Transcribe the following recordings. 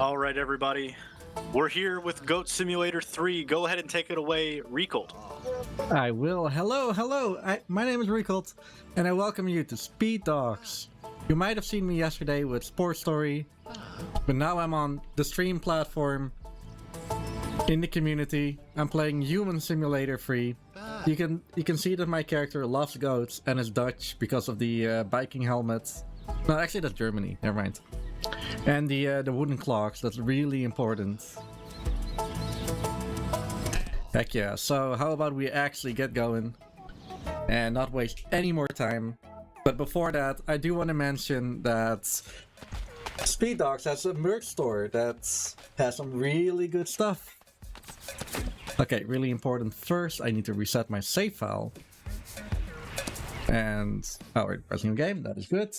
All right, everybody. We're here with Goat Simulator 3. Go ahead and take it away, Riekelt. I will. Hello. My name is Riekelt, and I welcome you to Speed Dogs. You might have seen me yesterday with Sports Story, but now I'm on the stream platform in the community. I'm playing Human Simulator 3. You can see that my character loves goats and is Dutch because of the biking helmet. No, actually that's Germany. Never mind. And the wooden clocks. That's really important. Heck yeah. So how about we actually get going and not waste any more time. But before that, I do want to mention that Speed Dogs has a merch store that has some really good stuff. Okay, really important. First, I need to reset my save file. And we're pressing game. That is good.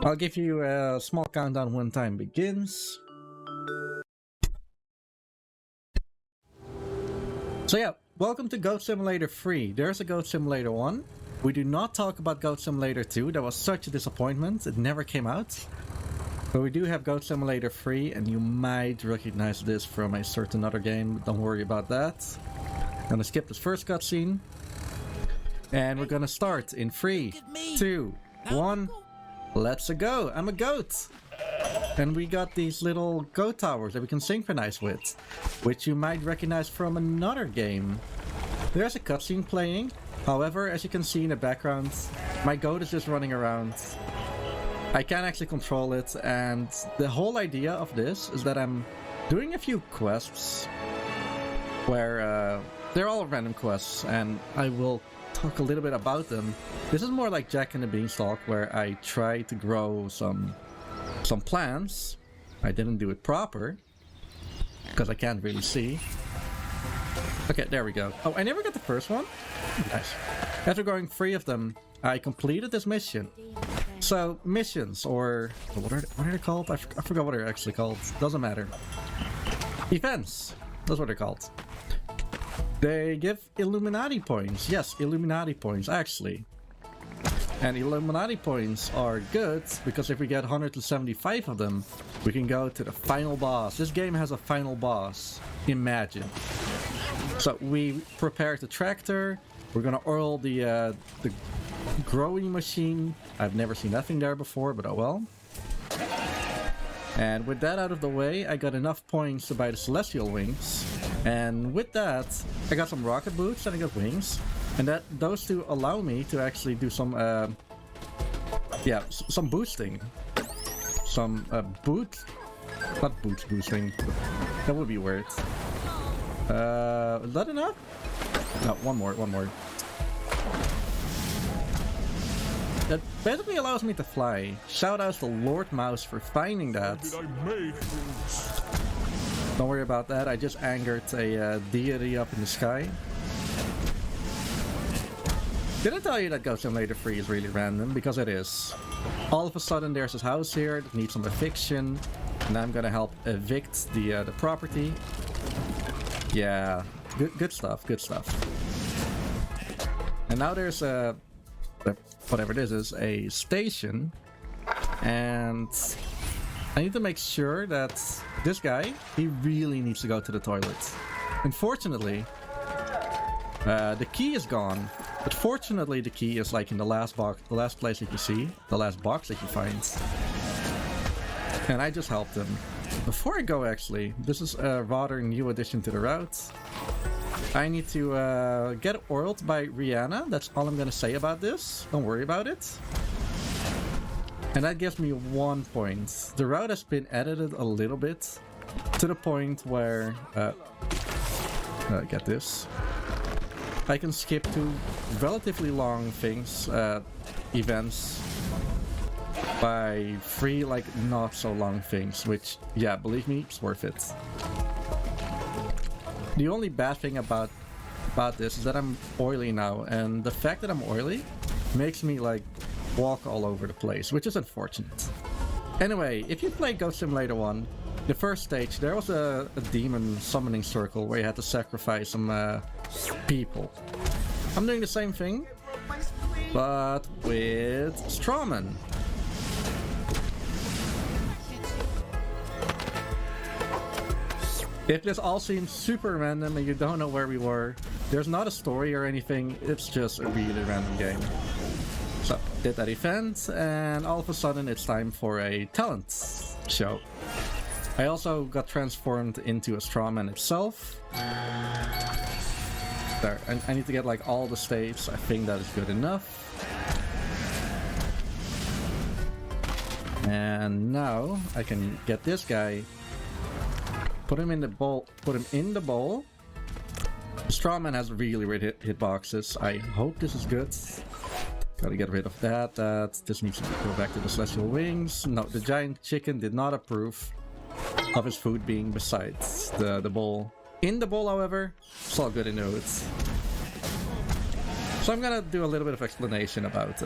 I'll give you a small countdown when time begins. So yeah, welcome to Goat Simulator 3. There's a Goat Simulator 1. We do not talk about Goat Simulator 2. That was such a disappointment. It never came out. But we do have Goat Simulator 3, and you might recognize this from a certain other game. Don't worry about that. I'm gonna skip this first cutscene. And we're gonna start in 3, 2, 1. Let's go! I'm a goat! And we got these little goat towers that we can synchronize with, which you might recognize from another game. There's a cutscene playing. However, as you can see in the background, my goat is just running around. I can't actually control it, and the whole idea of this is that I'm doing a few quests where they're all random quests, and I will talk a little bit about them. This is more like Jack and the Beanstalk, where I try to grow some plants. I didn't do it proper because I can't really see. Okay, there we go. Oh, I never got the first one. Nice. After going 3 of them, I completed this mission. So missions, or what are they called? I forgot what they're actually called. Doesn't matter. Events. That's what they're called. They give Illuminati points. Yes, Illuminati points, actually. And Illuminati points are good, because if we get 175 of them, we can go to the final boss. This game has a final boss. Imagine. So we prepared the tractor. We're gonna oil the growing machine. I've never seen nothing there before, but oh well. And with that out of the way, I got enough points to buy the celestial wings. And with that, I got some rocket boots and I got wings. And those two allow me to actually do some some boosting. Some not boosting. That would be weird. Is that enough? No, one more. That basically allows me to fly. Shout out to Lord Mouse for finding that. Don't worry about that, I just angered a deity up in the sky. Did I tell you that Goat Simulator 3 is really random? Because it is. All of a sudden there's this house here that needs some eviction, and I'm gonna help evict the property. Yeah, good stuff. And now there's whatever this is, a station, and I need to make sure that this guy, he really needs to go to the toilet. Unfortunately, the key is gone, but fortunately the key is like in the last box, the last place that you see, the last box that you find. And I just helped him. Before I go, actually, this is a rather new addition to the route. I need to get oiled by Rihanna. That's all I'm gonna say about this. Don't worry about it. And that gives me 1 point. The route has been edited a little bit to the point where get this. I can skip to relatively long things, events, by 3 like not so long things, which, yeah, believe me, it's worth it. The only bad thing about this is that I'm oily now, and the fact that I'm oily makes me like walk all over the place, which is unfortunate. Anyway, if you played Goat Simulator 1, the first stage, there was a demon summoning circle where you had to sacrifice some people. I'm doing the same thing, but with Strawman. If this all seems super random and you don't know where we were, there's not a story or anything, it's just a really random game. So, did that event, and all of a sudden it's time for a talent show. I also got transformed into a strawman itself. There, I need to get like all the staves, I think that is good enough. And now I can get this guy, put him in the bowl. The strawman has really weird hitboxes. I hope this is good. Gotta get rid of that. This needs to go back to the celestial wings. No, the giant chicken did not approve of his food being besides the bowl. In the bowl, however, it's all good in the hoods. So I'm gonna do a little bit of explanation about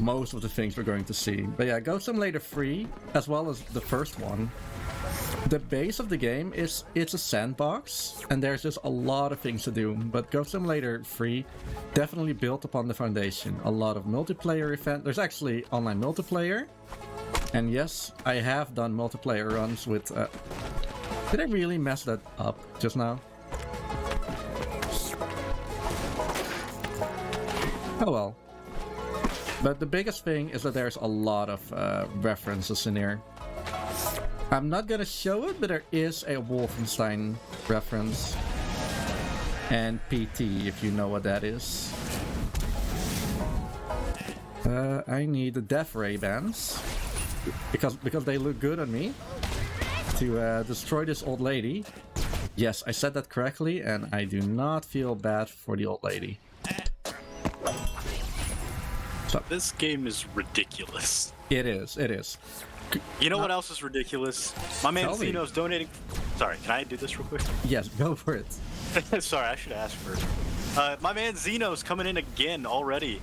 most of the things we're going to see. But yeah, Goat Simulator 3, as well as the first one, the base of the game is it's a sandbox, and there's just a lot of things to do. But Goat Simulator 3 definitely built upon the foundation. A lot of multiplayer event. There's actually online multiplayer. And yes, I have done multiplayer runs with... Did I really mess that up just now? Oh well. But the biggest thing is that there's a lot of references in here. I'm not gonna show it, but there is a Wolfenstein reference. And PT, if you know what that is. I need the Death Ray bands. Because they look good on me. To destroy this old lady. Yes, I said that correctly, and I do not feel bad for the old lady. So, this game is ridiculous. It is. You know what else is ridiculous? My man Zeno's donating... Sorry, can I do this real quick? Yes, go for it. Sorry, I should ask first. My man Zeno's coming in again already.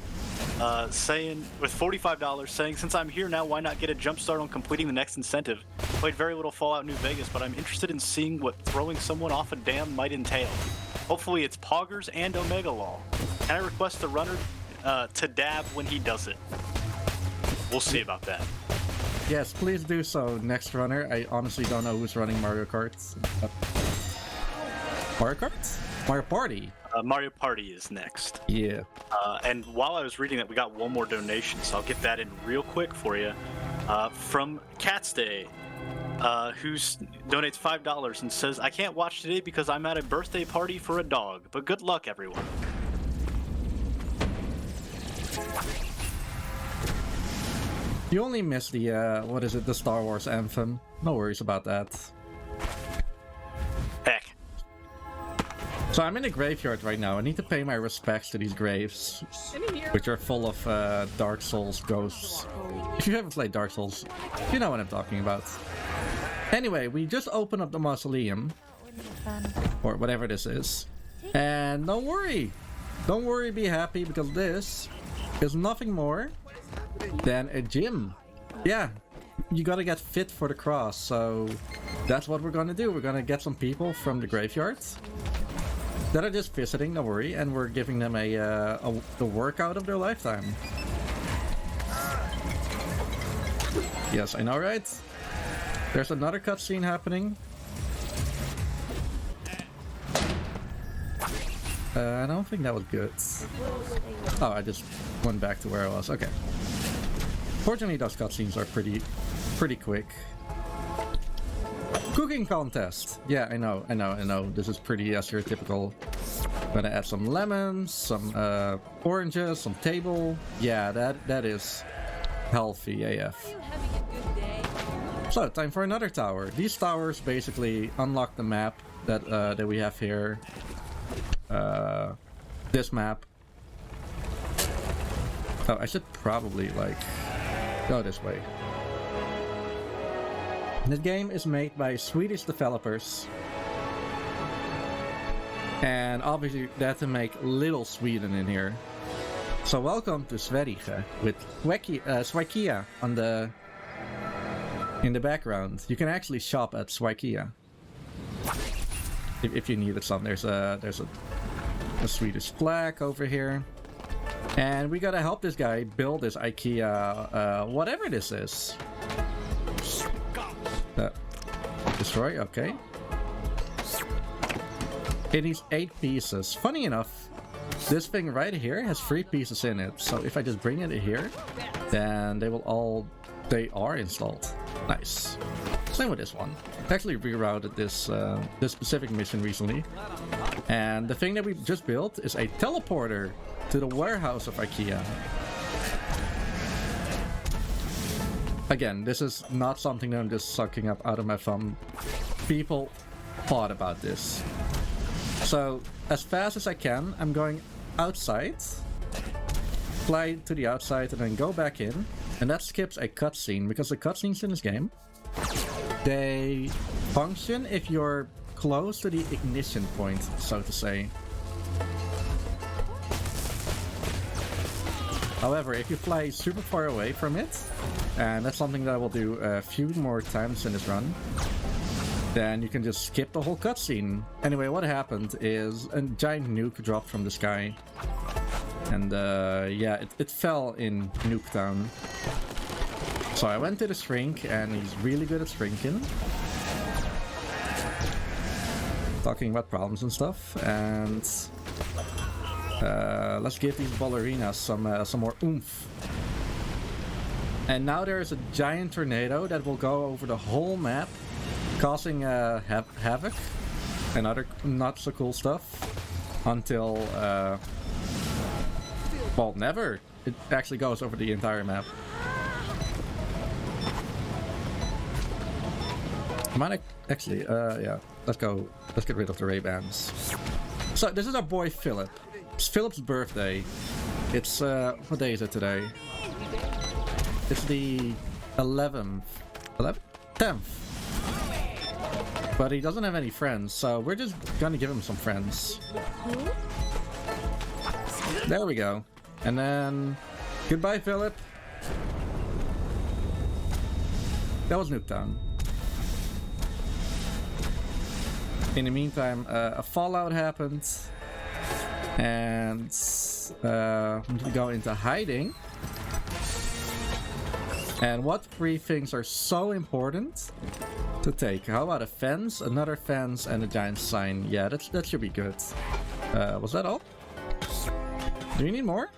Saying, with $45, saying, since I'm here now, why not get a jump start on completing the next incentive? Played very little Fallout New Vegas, but I'm interested in seeing what throwing someone off a dam might entail. Hopefully it's poggers and Omega Law. Can I request the runner to dab when he does it? We'll see about that. Yes, please do so, next runner. I honestly don't know who's running Mario Kart. Mario Kart? Mario Party. Mario Party is next. Yeah. And while I was reading that, we got one more donation, so I'll get that in real quick for you. From Cat's Day, who donates $5 and says, I can't watch today because I'm at a birthday party for a dog, but good luck, everyone. You only missed the, what is it, the Star Wars anthem. No worries about that. Heck. So I'm in a graveyard right now. I need to pay my respects to these graves, which are full of Dark Souls ghosts. If you haven't played Dark Souls, you know what I'm talking about. Anyway, we just opened up the mausoleum, or whatever this is. And don't worry, be happy, because this is nothing more than a gym. Yeah, you gotta get fit for the cross, so that's what we're gonna do. We're gonna get some people from the graveyards that are just visiting, don't worry, and we're giving them the workout of their lifetime. Yes, I know, right? There's another cutscene happening. I don't think that was good. Oh, I just went back to where I was. Okay. Fortunately, those cutscenes are pretty quick. Cooking contest. Yeah, I know. This is pretty stereotypical. Gonna add some lemons, some oranges, some table. Yeah, that is healthy AF. So, time for another tower. These towers basically unlock the map that we have here. This map. Oh, I should probably like go this way. This game is made by Swedish developers, and obviously they had to make Little Sweden in here. So welcome to Sverige with Swikia in the background. You can actually shop at Swikia if you needed some. There's a Swedish flag over here, and we gotta help this guy build this IKEA whatever this is. Destroy, okay. It needs 8 pieces. Funny enough, this thing right here has 3 pieces in it. So if I just bring it here, then they are installed. Nice. Same with this one. I actually rerouted this this specific mission recently. And the thing that we just built is a teleporter to the warehouse of IKEA. Again, this is not something that I'm just sucking up out of my thumb. People thought about this. So, as fast as I can, I'm going outside, fly to the outside, and then go back in. And that skips a cutscene, because the cutscenes in this game, they function if you're close to the ignition point, so to say. However, if you fly super far away from it, and that's something that I will do a few more times in this run, then you can just skip the whole cutscene. Anyway, what happened is a giant nuke dropped from the sky. And yeah, it fell in Nuketown. So I went to the shrink, and he's really good at shrinking. Talking about problems and stuff, and let's give these ballerinas some more oomph. And now there is a giant tornado that will go over the whole map, causing havoc and other not so cool stuff until well, never. It actually goes over the entire map. Might actually, yeah. Let's go. Let's get rid of the Ray-Bans. So this is our boy Philip. It's Philip's birthday. It's what day is it today? It's the 11th. 10th. But he doesn't have any friends, so we're just gonna give him some friends. There we go. And then goodbye, Philip. That was Nuketown. In the meantime, a fallout happened, and we go into hiding. And what 3 things are so important to take? How about a fence, another fence, and a giant sign? Yeah, that should be good. Was that all? Do you need more?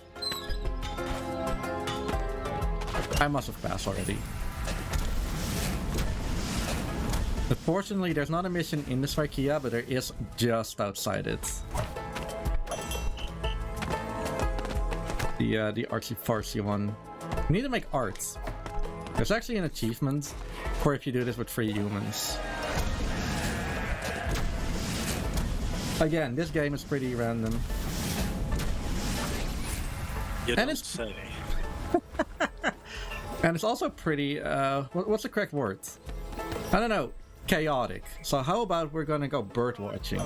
I must have passed already. Unfortunately, there's not a mission in this IKEA, but there is just outside it. The artsy-fartsy one. We need to make art. There's actually an achievement for if you do this with 3 humans. Again, this game is pretty random. And it's say. And it's also pretty, what's the correct word? I don't know. Chaotic. So how about we're gonna go bird watching?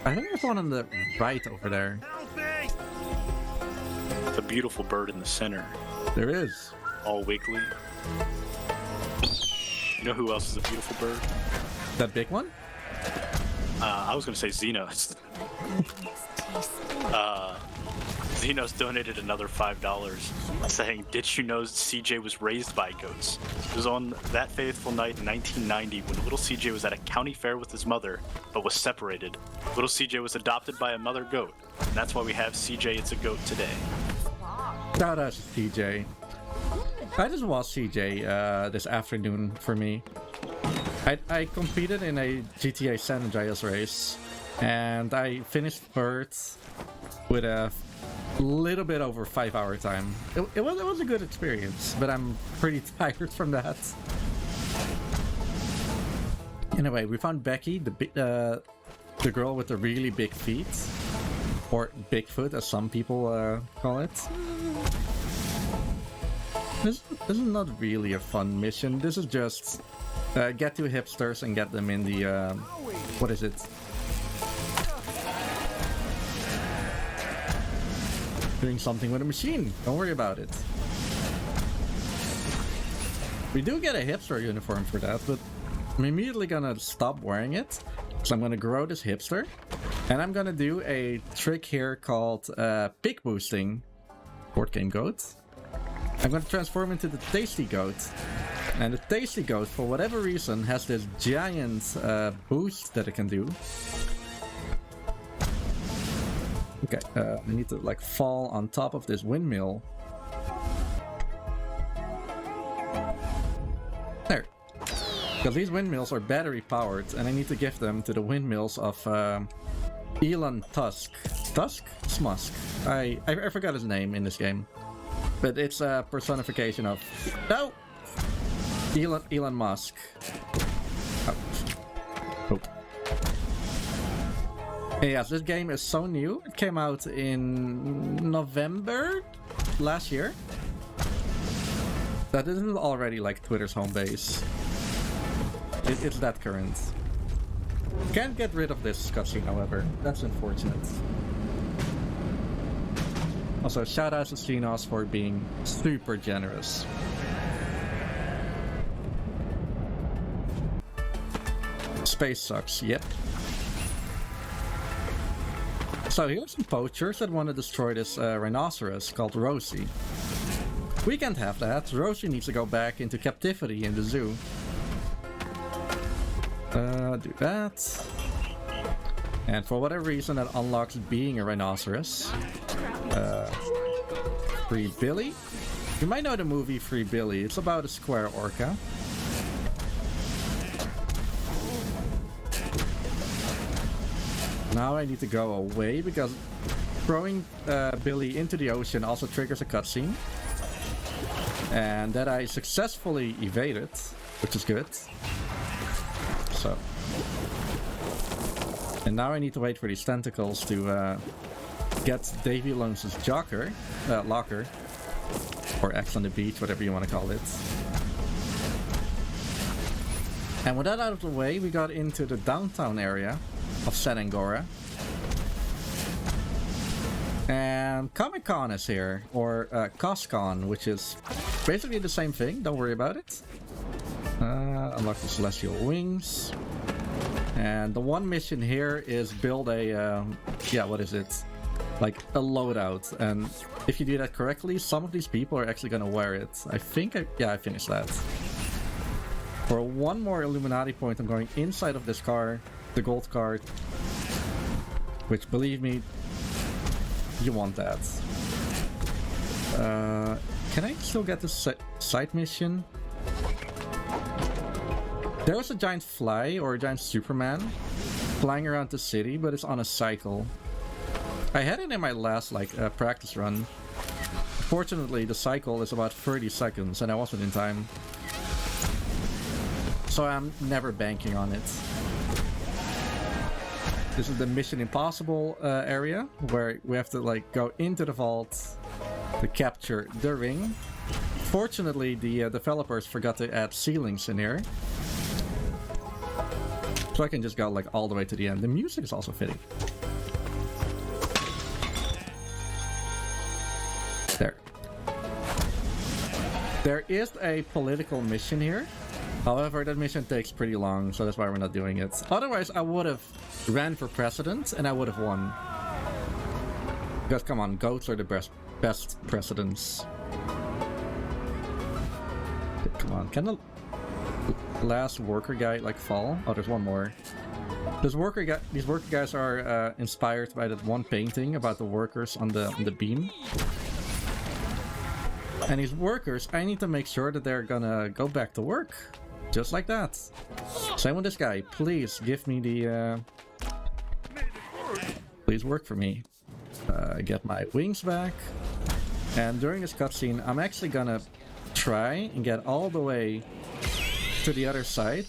I think there's one on the right over there. The beautiful bird in the center. There is. All wiggly. You know who else is a beautiful bird? That big one? I was gonna say Xenos. Xenos donated another $5, saying, "Did you know CJ was raised by goats?" It was on that faithful night in 1990 when little CJ was at a county fair with his mother, but was separated. Little CJ was adopted by a mother goat, and that's why we have CJ It's a Goat today. Shout out to CJ. I just watched CJ this afternoon for me. I competed in a GTA San Andreas race, and I finished third with a little bit over 5-hour time. It was a good experience, but I'm pretty tired from that. Anyway, we found Becky, the girl with the really big feet, or Bigfoot, as some people call it. This is not really a fun mission. This is just get 2 hipsters and get them in the what is it? Doing something with a machine. Don't worry about it. We do get a hipster uniform for that, but I'm immediately gonna stop wearing it. So I'm gonna grow this hipster, and I'm gonna do a trick here called pig boosting. Board game goat. I'm gonna transform into the tasty goat, And the Tasty Goat, for whatever reason, has this giant boost that it can do. Okay, I need to like fall on top of this windmill. There. Because these windmills are battery powered, and I need to give them to the windmills of Elon Tusk. Tusk? Smusk. I forgot his name in this game. But it's a personification of... No! Elon Musk. Oh. Yes, this game is so new. It came out in November last year. That isn't already like Twitter's home base. It's that current. Can't get rid of this cutscene, however. That's unfortunate. Also, shout out to Xenos for being super generous. Space sucks, yep. So here's some poachers that want to destroy this rhinoceros called Rosie. We can't have that. Rosie needs to go back into captivity in the zoo. Do that. And for whatever reason that unlocks being a rhinoceros. Free Billy. You might know the movie Free Billy. It's about a square orca. Now I need to go away because throwing Billy into the ocean also triggers a cutscene. And that I successfully evaded, which is good. So. And now I need to wait for these tentacles to get Davy Jones's locker. Or X on the beach, whatever you want to call it. And with that out of the way, we got into the downtown area of Senangora. And Comic-Con is here, or CosCon, which is basically the same thing, don't worry about it. Unlock the Celestial Wings. And the one mission here is build a, what is it? Like a loadout. And if you do that correctly, some of these people are actually gonna wear it. I think I finished that. For one more Illuminati point, I'm going inside of this car, the gold card. Which, believe me, you want that. Can I still get the side mission? There was a giant fly, or a giant Superman, flying around the city, but it's on a cycle. I had it in my last, practice run. Fortunately, the cycle is about 30 seconds, and I wasn't in time. So I'm never banking on it. This is the Mission Impossible area, where we have to go into the vault to capture the ring. Fortunately, the developers forgot to add ceilings in here. So I can just go all the way to the end. The music is also fitting. There. There is a political mission here. However, that mission takes pretty long, so that's why we're not doing it. Otherwise, I would have ran for president and I would have won. Because come on, goats are the best presidents. Come on, can the last worker guy fall? Oh, there's one more. These worker guys are inspired by that one painting about the workers on the beam. And these workers, I need to make sure that they're gonna go back to work. Just like that. Same with this guy. Please give me the... Please work for me. Get my wings back. And during this cutscene, I'm actually gonna try and get all the way to the other side.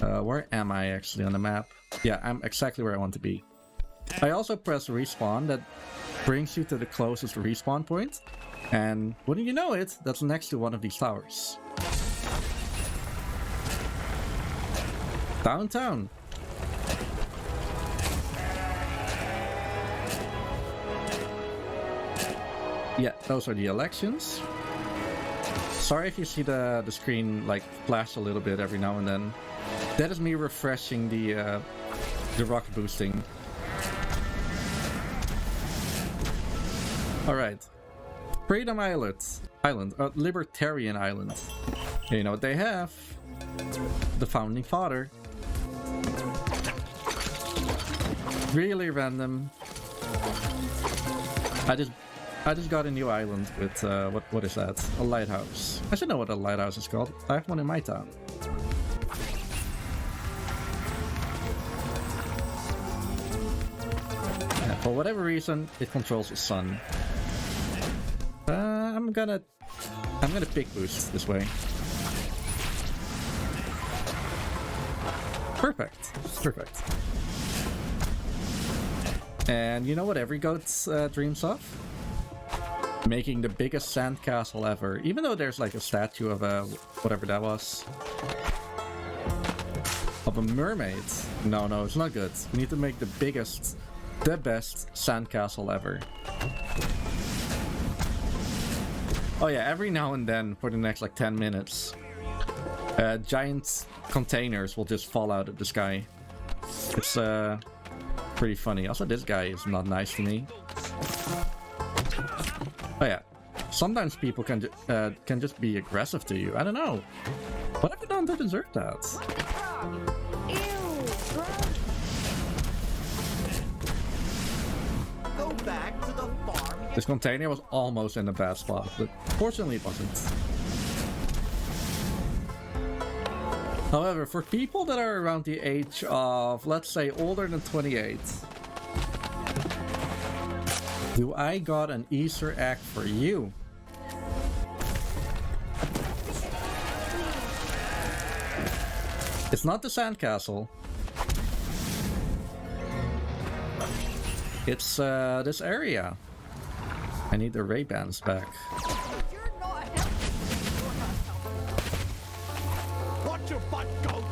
Where am I actually on the map? Yeah, I'm exactly where I want to be. I also press respawn. That brings you to the closest respawn point. And wouldn't you know it, that's next to one of these towers. Downtown. Yeah, those are the elections. Sorry if you see the screen flash a little bit every now and then. That is me refreshing the rocket boosting. All right. Freedom Island, Libertarian Island. You know what they have? The Founding Father. Really random. I just got a new island with what is that? A lighthouse. I should know what a lighthouse is called. I have one in my town. Yeah, for whatever reason, it controls the sun. I'm gonna pick boost this way. Perfect. Perfect. And you know what every goat dreams of? Making the biggest sandcastle ever. Even though there's like a statue of a whatever that was. Of a mermaid. No, it's not good. We need to make the biggest, the best sandcastle ever. Oh yeah, every now and then for the next like 10 minutes, giant containers will just fall out of the sky. It's pretty funny. Also, this guy is not nice to me. Oh yeah, sometimes people can just be aggressive to you. I don't know. What have you done to deserve that? Go back to the farm. This container was almost in a bad spot, but fortunately it wasn't. However, for people that are around the age of, let's say, older than 28, do I got an Easter egg for you? It's not the sandcastle. It's this area. I need the Ray-Bans back. Watch your butt, goat.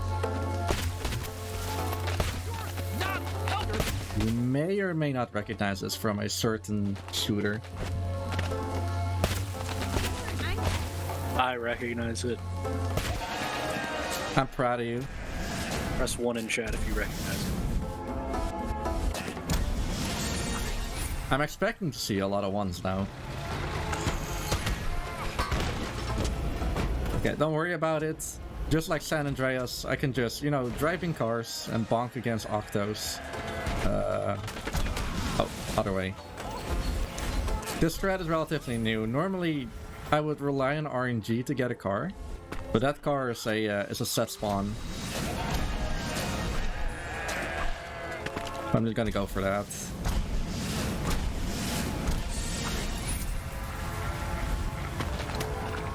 You may or may not recognize this from a certain shooter. I recognize it. I'm proud of you. Press 1 in chat if you recognize it. I'm expecting to see a lot of ones now. Okay, don't worry about it. Just like San Andreas, I can just, you know, drive in cars and bonk against octos. Oh, other way. This strat is relatively new. Normally, I would rely on RNG to get a car, but that car is a set spawn. I'm just gonna go for that.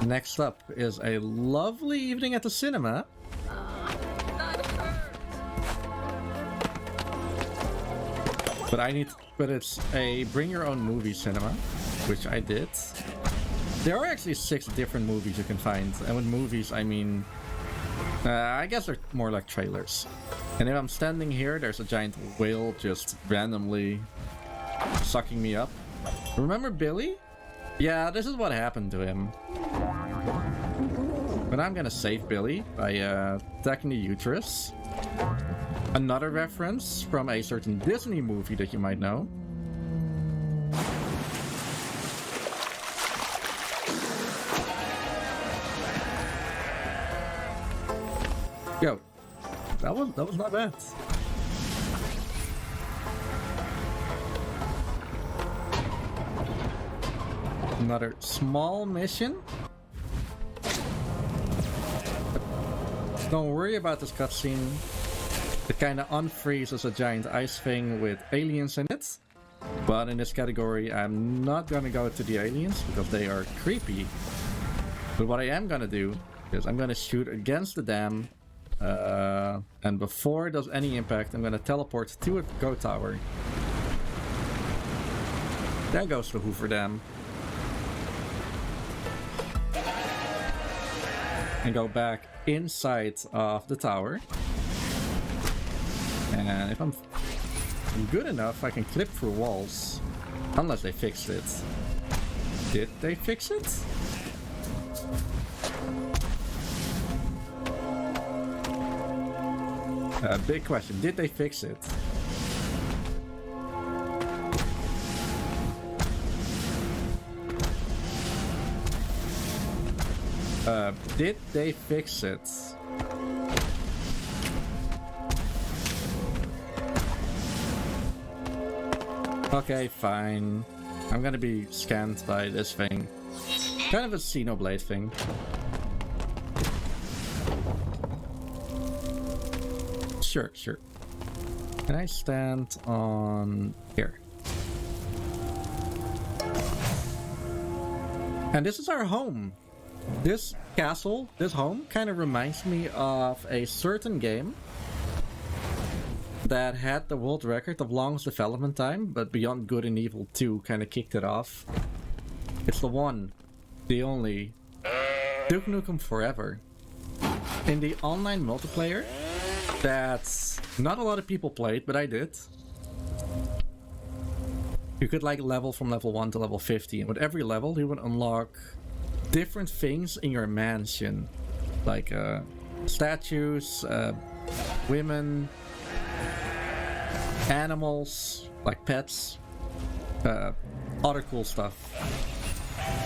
Next up is a lovely evening at the cinema. But it's a bring your own movie cinema, which I did. There are actually 6 different movies you can find, and with movies I mean, I guess they're more like trailers. And if I'm standing here, there's a giant whale just randomly sucking me up. Remember Billy? Yeah, this is what happened to him. But I'm gonna save Billy by attacking the uterus. Another reference from a certain Disney movie that you might know. Yo, that was not bad. Another small mission. Don't worry about this cutscene. It kinda unfreezes a giant ice thing with aliens in it. But in this category, I'm not gonna go to the aliens because they are creepy. But what I am gonna do is I'm gonna shoot against the dam. And before it does any impact, I'm gonna teleport to a Go Tower. There goes the Hoover Dam. And go back inside of the tower. And if I'm good enough, I can clip through walls. Unless they fixed it. Did they fix it? Big question. Did they fix it? Did they fix it? Okay, fine. I'm gonna be scanned by this thing. Kind of a Xenoblade thing. Sure, sure. Can I stand on here? And this is our home. This castle, this home, kind of reminds me of a certain game that had the world record of longest development time, but Beyond Good and Evil 2 kind of kicked it off. It's the one, the only, Duke Nukem Forever. In the online multiplayer, that's not a lot of people played, but I did. You could like level from level 1 to level 50, and with every level you would unlock different things in your mansion. Like statues, women, animals, like pets, other cool stuff.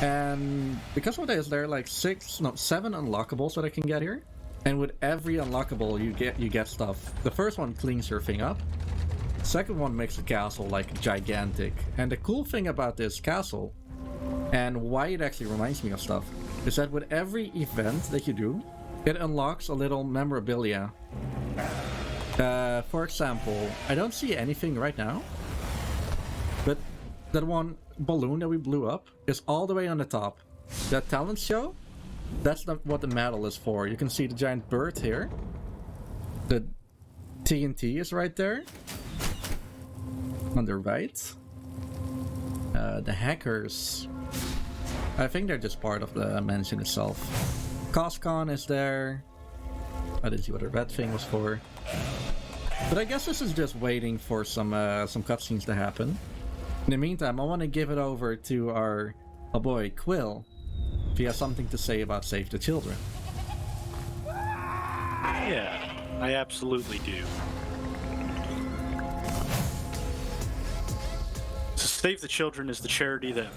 And because of this, there are like 7 unlockables that I can get here. And with every unlockable you get stuff. The first one cleans your thing up. Second one makes the castle like gigantic. And the cool thing about this castle, and why it actually reminds me of stuff, is that with every event that you do, it unlocks a little memorabilia. For example, I don't see anything right now, but that one balloon that we blew up is all the way on the top. That talent show, that's what the medal is for. You can see the giant bird here. The TNT is right there. On the right. The hackers, I think they're just part of the mansion itself. Coscon is there. I didn't see what the red thing was for. But I guess this is just waiting for some cutscenes to happen. In the meantime, I want to give it over to our boy Quill, if he has something to say about Save the Children. Yeah, I absolutely do. So Save the Children is the charity that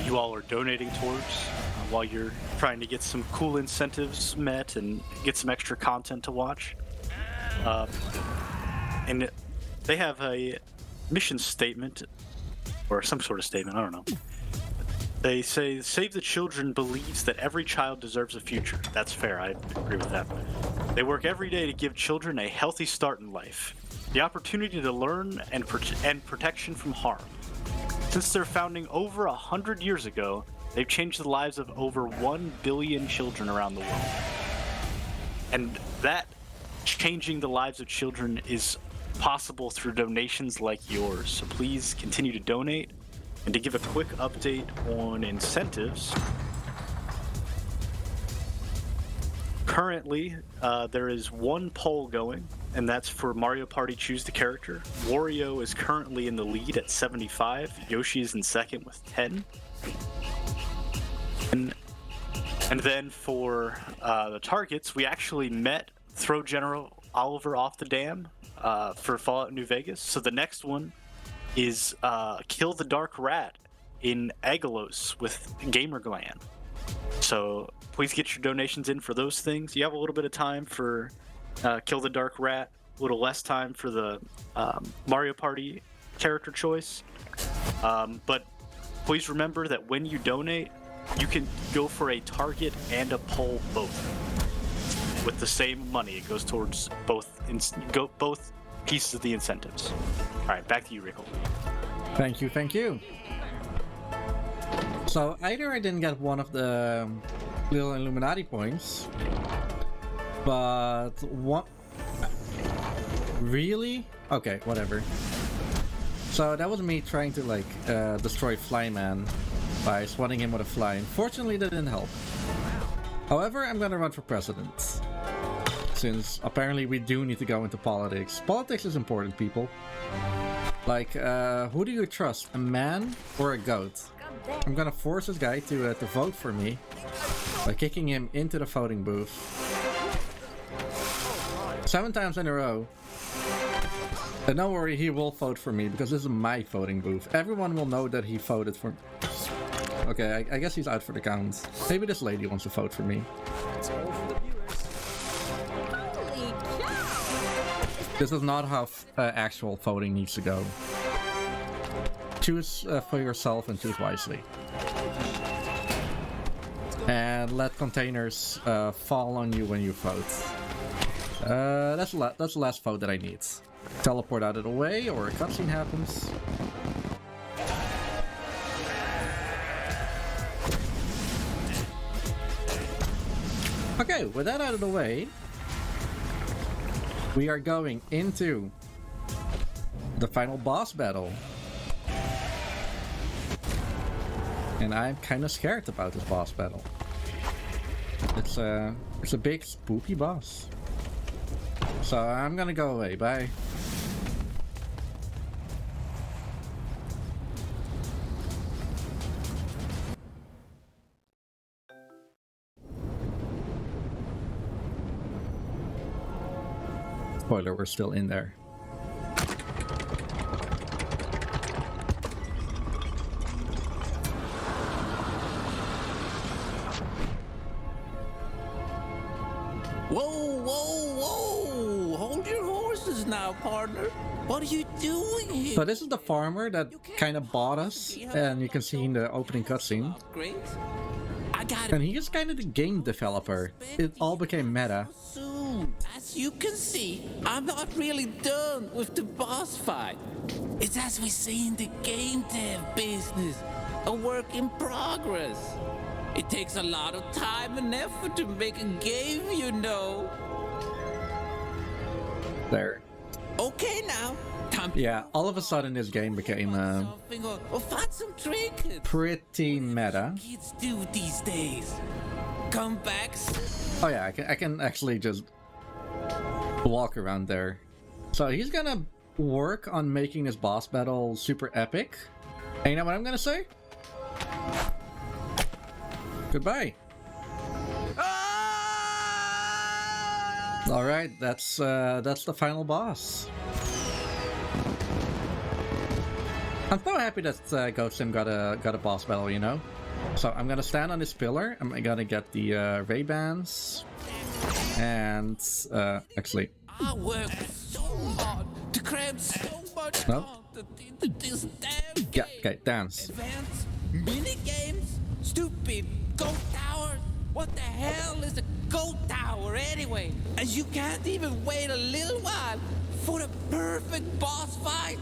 you all are donating towards while you're trying to get some cool incentives met and get some extra content to watch. And they have a mission statement, or some sort of statement, I don't know. They say, Save the Children believes that every child deserves a future. That's fair, I agree with that. They work every day to give children a healthy start in life, the opportunity to learn and protection from harm. Since their founding over 100 years ago, they've changed the lives of over 1 billion children around the world. And that changing the lives of children is possible through donations like yours. So please continue to donate. And to give a quick update on incentives, currently there is one poll going, and that's for Mario Party Choose the Character. Wario is currently in the lead at 75. Yoshi is in second with 10. And then for the targets, we actually met Throw General Oliver off the dam for Fallout New Vegas. So the next one is Kill the Dark Rat in Agalos with Gamerglan. So please get your donations in for those things. You have a little bit of time for Kill the Dark Rat, a little less time for the Mario Party character choice. But please remember that when you donate, you can go for a target and a poll both. With the same money, it goes towards both pieces of the incentives. All right, back to you, Riekelt. Thank you, thank you. So either I didn't get one of the little Illuminati points, but what? Really? Okay, whatever. So that was me trying to like destroy Flyman by swatting him with a fly. Unfortunately, that didn't help. However, I'm gonna run for president, since apparently we do need to go into politics. Politics is important, people. Like, who do you trust, a man or a goat? I'm gonna force this guy to vote for me by kicking him into the voting booth 7 times in a row. And don't worry, he will vote for me because this is my voting booth. Everyone will know that he voted for. Okay, I guess he's out for the count. Maybe this lady wants to vote for me. Holy cow! This is not how actual voting needs to go. Choose for yourself and choose wisely. And let containers fall on you when you vote. That's the last vote that I need. Teleport out of the way or a cutscene happens. Okay, with that out of the way, we are going into the final boss battle. And I'm kind of scared about this boss battle. It's a big spooky boss. So I'm gonna go away. Bye. Spoiler, we're still in there. Whoa, whoa, whoa! Hold your horses now, partner. What are you doing here? So this is the farmer that kind of bought us, and you can see in the opening cutscene. Great. I got And he is kind of the game developer. It all became meta. soon. As you can see, I'm not really done with the boss fight. It's as we say in the game dev business, a work in progress. It takes a lot of time and effort to make a game, you know. There. Okay now, time to Yeah, all of a sudden this game became something or find some trinkets. pretty meta. Kids do these days. Come back. Oh yeah, I can actually just walk around there. So he's gonna work on making this boss battle super epic. And you know what I'm gonna say? Goodbye. All right, that's the final boss. I'm so happy that GoatSim got a boss battle, you know. So I'm gonna stand on this pillar. I'm gonna get the Ray-Bans, and actually, I worked so hard to cram so much No. content into this damn game. yeah, okay, dance. Advanced mini games, stupid goat towers. What the hell is a goat tower anyway? And you can't even wait a little while for the perfect boss fight.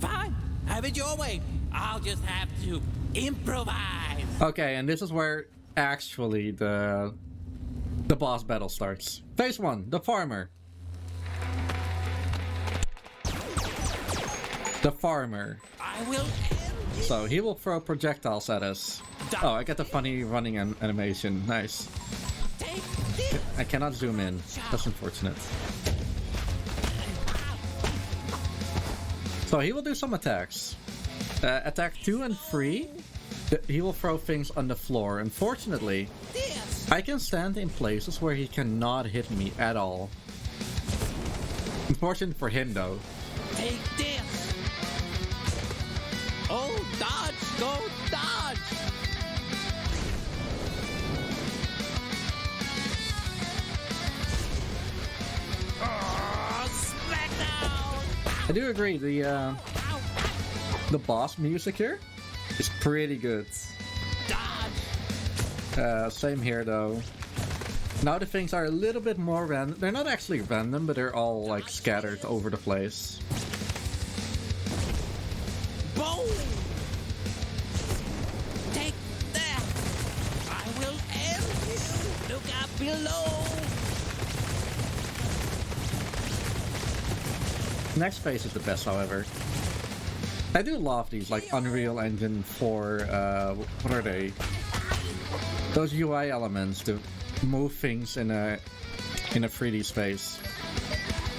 Fine, have it your way. I'll just have to improvise. Okay, and this is where actually the boss battle starts. Phase 1, the farmer. The farmer. I will end you. So he will throw projectiles at us. Oh, I get the funny running animation. Nice. Take this. I cannot zoom in. That's unfortunate. So he will do some attacks. Attack 2 and 3, he will throw things on the floor. Unfortunately, This. I can stand in places where he cannot hit me at all. Unfortunate for him though. Take this. Oh, dodge, go dodge. Oh, smackdown. I do agree, the boss music here is pretty good. Dodge. Same here though. Now the things are a little bit more random. They're not actually random, but they're all like scattered over the place. Boom. Take that. I will end you. Look out below. Next phase is the best, however. I do love these, like Unreal Engine 4, what are they? Those UI elements to move things in a 3D space.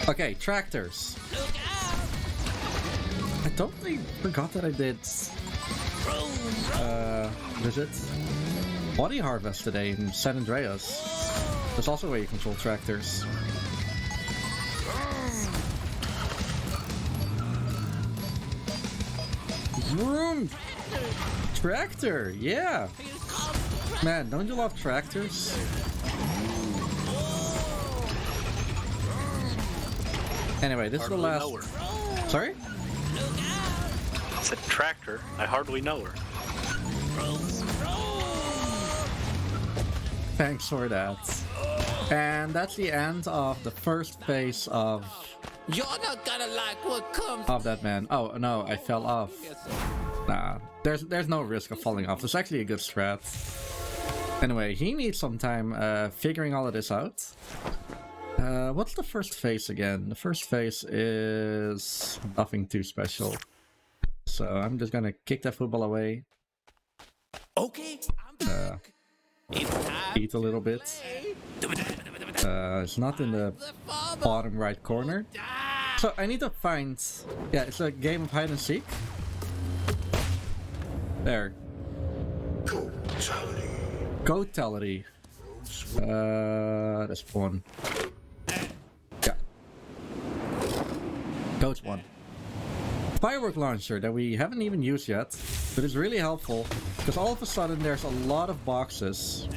Okay, tractors. Look out. I totally forgot that I did, what is it? Body Harvest today in San Andreas. That's also where you control tractors. Vroom! Tractor, yeah. Man, don't you love tractors? Anyway, this is the Hardly last. know her. Sorry? I said tractor. I hardly know her. Thanks for that. And that's the end of the first phase of You're not gonna like what comes. that man. Oh no, I fell off. Nah, there's no risk of falling off. It's actually a good strat. Anyway, he needs some time figuring all of this out. What's the first phase again? The first phase is nothing too special. So I'm just gonna kick that football away. Okay, I'm back. It's time. Eat a little bit. It's not in the bottom right corner. So I need to find... Yeah, it's a game of hide and seek. There. Goatality. That's one. Yeah. Goat's one. Firework launcher that we haven't even used yet, but it's really helpful because all of a sudden there's a lot of boxes.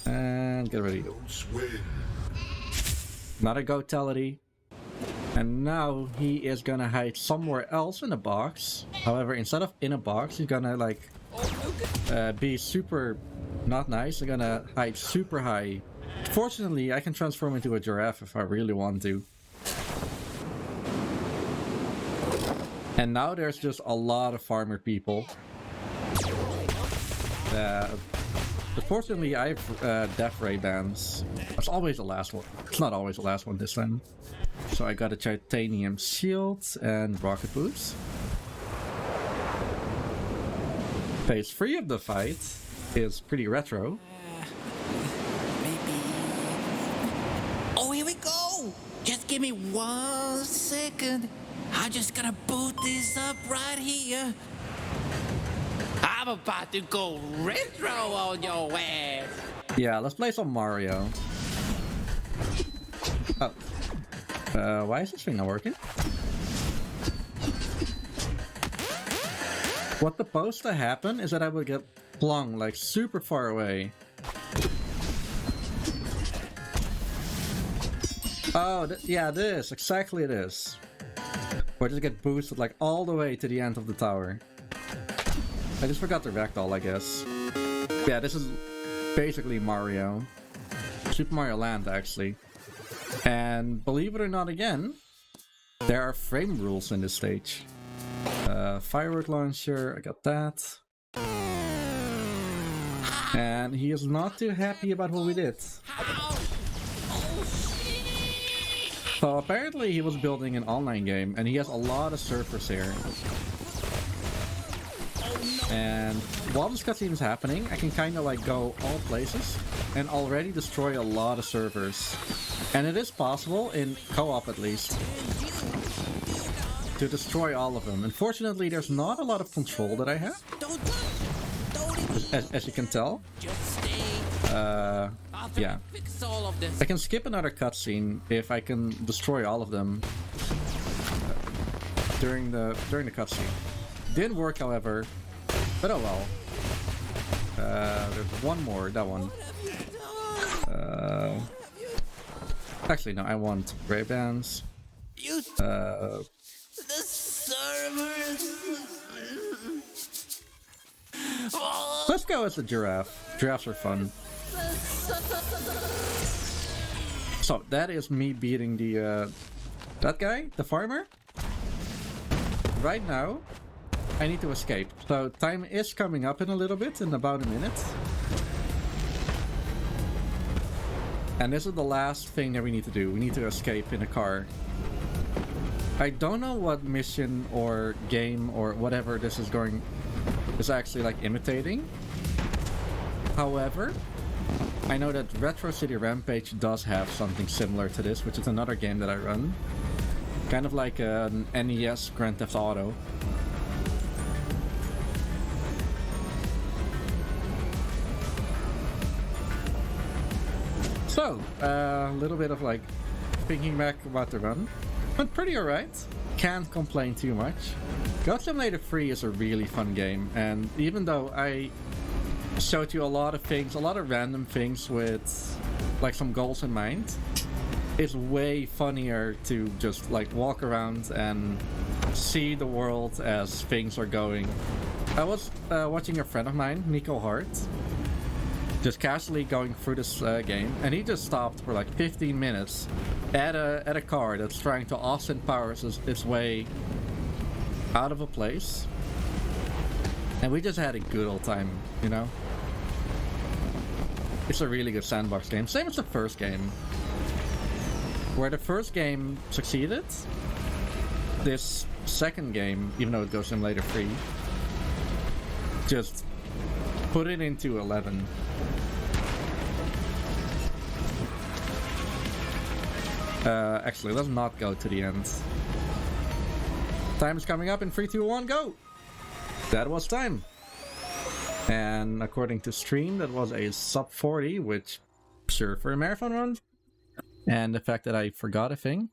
And get ready. Another goatality. And now he is gonna hide somewhere else in a box. However, instead of in a box, he's gonna like be super not nice. He's gonna hide super high. Fortunately, I can transform into a giraffe if I really want to. And now there's just a lot of farmer people. Unfortunately, I have death ray bands. It's always the last one. It's not always the last one this time. So I got a titanium shield and rocket boots. Phase 3 of the fight is pretty retro. Maybe. Oh, here we go! Just give me 1 second. I'm just gonna boot this up right here. I'm about to go retro on your ass. Yeah, let's play some Mario. Oh. Why is this thing not working? What's supposed to happen is that I would get flung like super far away. Oh, yeah, this. Exactly this. Or just get boosted like all the way to the end of the tower. I just forgot the ragdoll, I guess. Yeah, this is basically Mario. Super Mario Land, actually. And believe it or not again, there are frame rules in this stage. Firework launcher, I got that. And he is not too happy about what we did. So apparently he was building an online game, and he has a lot of servers here. And while this cutscene is happening, I can kind of like go all places and already destroy a lot of servers. And it is possible, in co-op at least, to destroy all of them. Unfortunately, there's not a lot of control that I have, as you can tell. Yeah. I can skip another cutscene if I can destroy all of them during the cutscene. Didn't work, however. But oh well. There's one more, that one. Actually, no, I want ray bands. The servers. Let's go as the giraffe. Giraffes are fun. So that is me beating the that guy, the farmer. Right now, I need to escape. So time is coming up in a little bit, in about a minute. And this is the last thing that we need to do. We need to escape in a car. I don't know what mission or game or whatever this is actually like imitating. However, I know that Retro City Rampage does have something similar to this, which is another game that I run. Kind of like an NES Grand Theft Auto. So, a little bit of like thinking back about the run. But pretty alright. can't complain too much. Goat Simulator 3 is a really fun game, and even though I showed you a lot of things, a lot of random things with like some goals in mind, it's way funnier to just like walk around and see the world as things are going. I was watching a friend of mine, Nico Hart, just casually going through this game, and he just stopped for like 15 minutes at a car that's trying to Austin Powers its way out of a place, and we just had a good old time, you know? It's a really good sandbox game, same as the first game. Where the first game succeeded, this second game, even though it goes Simulator 3, just put it into 11. Actually, let's not go to the end. Time is coming up in 3, 2, 1, go! That was time. And according to stream, that was a sub 40, which, sure, for a marathon run. And the fact that I forgot a thing,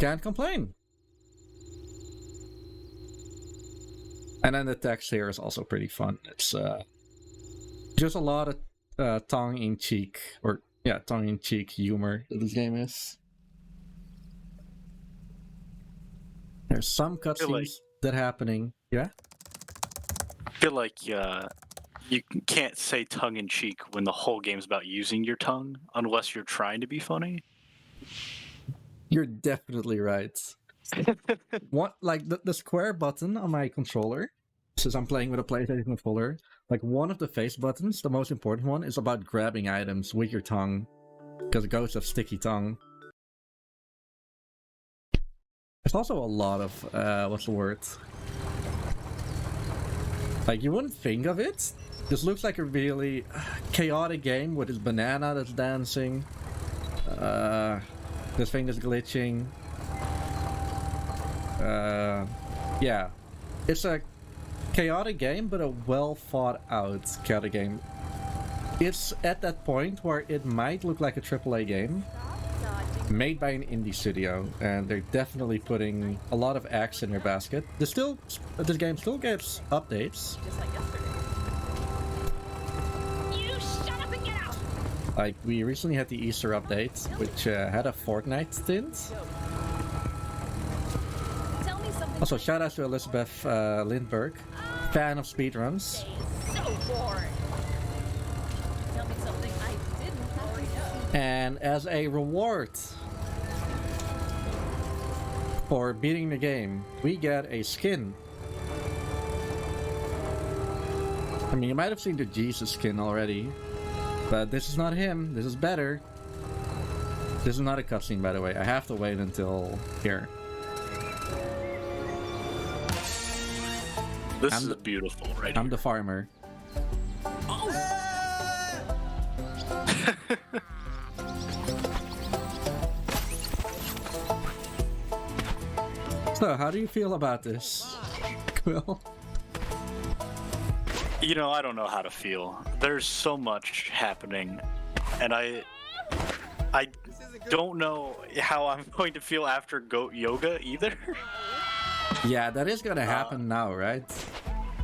can't complain. And then the text here is also pretty fun. It's just a lot of tongue-in-cheek, or yeah, tongue-in-cheek humor that this game is. There's some cutscenes that happening. Yeah? I feel like you can't say tongue-in-cheek when the whole game's about using your tongue, unless you're trying to be funny. You're definitely right. What, like the square button on my controller, since I'm playing with a PlayStation controller, like one of the face buttons, the most important one, is about grabbing items with your tongue, because ghosts have sticky tongue. There's also a lot of what's the word? Like, you wouldn't think of it. This looks like a really chaotic game with this banana that's dancing. This thing that's glitching. Yeah. It's a chaotic game, but a well thought out chaotic game. It's at that point where it might look like a AAA game made by an indie studio, and they're definitely putting a lot of eggs in their basket. This game still gets updates. Just like yesterday. You shut up and get out! Like, we recently had the Easter update, which had a Fortnite tint. Tell me something. Also, shout out to Elizabeth Lindbergh, fan of speedruns. So bored. Tell me something I didn't already know. And as a reward for beating the game, we get a skin. I mean, you might have seen the Jesus skin already, but this is not him. This is better. This is not a cutscene, by the way. I have to wait until here. This is beautiful, right? I'm the farmer. So, how do you feel about this, Quill? You know, I don't know how to feel. There's so much happening, and I don't know how I'm going to feel after goat yoga either. Yeah, that is gonna happen now, right?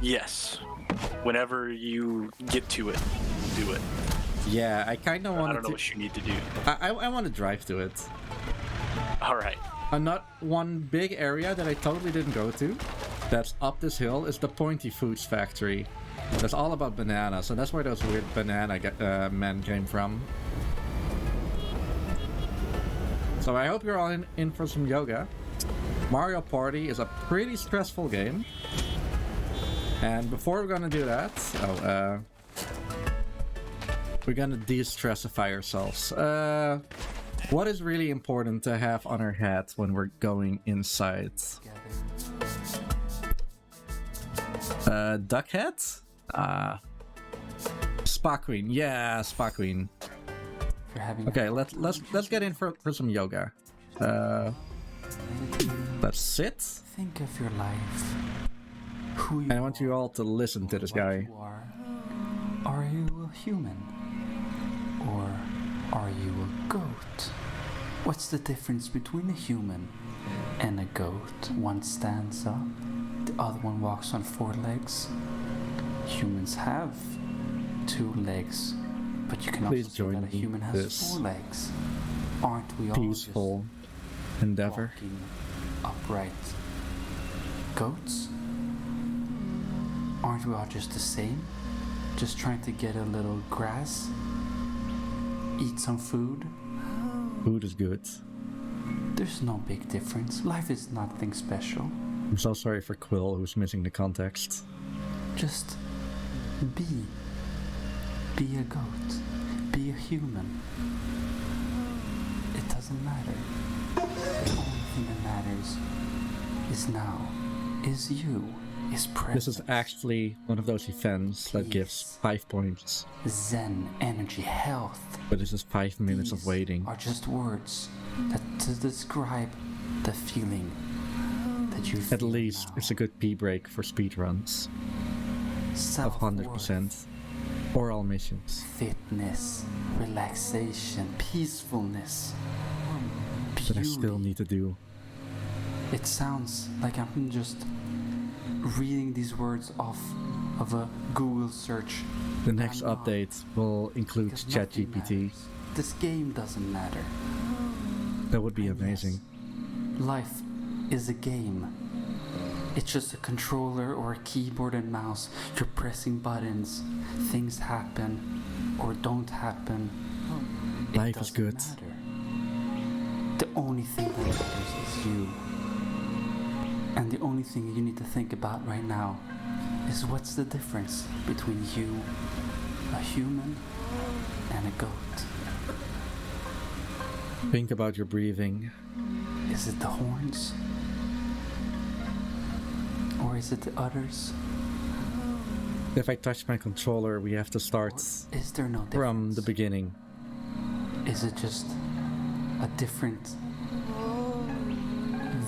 Yes. Whenever you get to it, do it. Yeah, I kind of want to. I don't know what you need to do. I want to drive to it. All right. One big area that I totally didn't go to, that's up this hill, is the Pointy Foods factory. That's all about bananas, and that's where those weird banana men came from. So I hope you're all in for some yoga. Mario Party is a pretty stressful game. And before we're gonna do that, we're gonna de-stressify ourselves. What is really important to have on our head when we're going inside? Duck head? Spa Queen. Yeah, Spa Queen. Okay, let's get in for some yoga. Let's sit. Think of your life. Who you And I want you all to listen to this guy. Are you a human? Or are you a goat? What's the difference between a human and a goat. One stands up, the other one walks on 4 legs. Humans have 2 legs, but you can Please also say join that a me human has this 4 legs. Aren't we all peaceful endeavor. just walking upright goats? Aren't we all just the same? Just trying to get a little grass, eat some food? Food is good. There's no big difference. Life is nothing special. I'm so sorry for Quill, who's missing the context. Just be. Be a goat. Be a human. It doesn't matter. The only thing that matters is now. Is you. Is present. This is actually one of those events that gives 5 points, Zen, energy, health. but this is 5 minutes of These waiting. are just words that to describe the feeling that you feel At least now. it's a good pee break for speedruns of Self-worth, 100%. Or all missions. fitness, relaxation, peacefulness, That I still beauty. need to do. It sounds like I'm just reading these words off of a Google search. The next I'm not, update will include because nothing ChatGPT. matters. This game doesn't matter. That would be And amazing. yes, life is a game. It's just a controller or a keyboard and mouse. You're pressing buttons. Things happen or don't happen. It Life is doesn't good. matter. The only thing that matters is you. And the only thing you need to think about right now is what's the difference between you, a human, and a goat. Think about your breathing. Is it the horns? Or is it the udders? If I touch my controller, we have to start Is there no difference? from the beginning. Is it just a different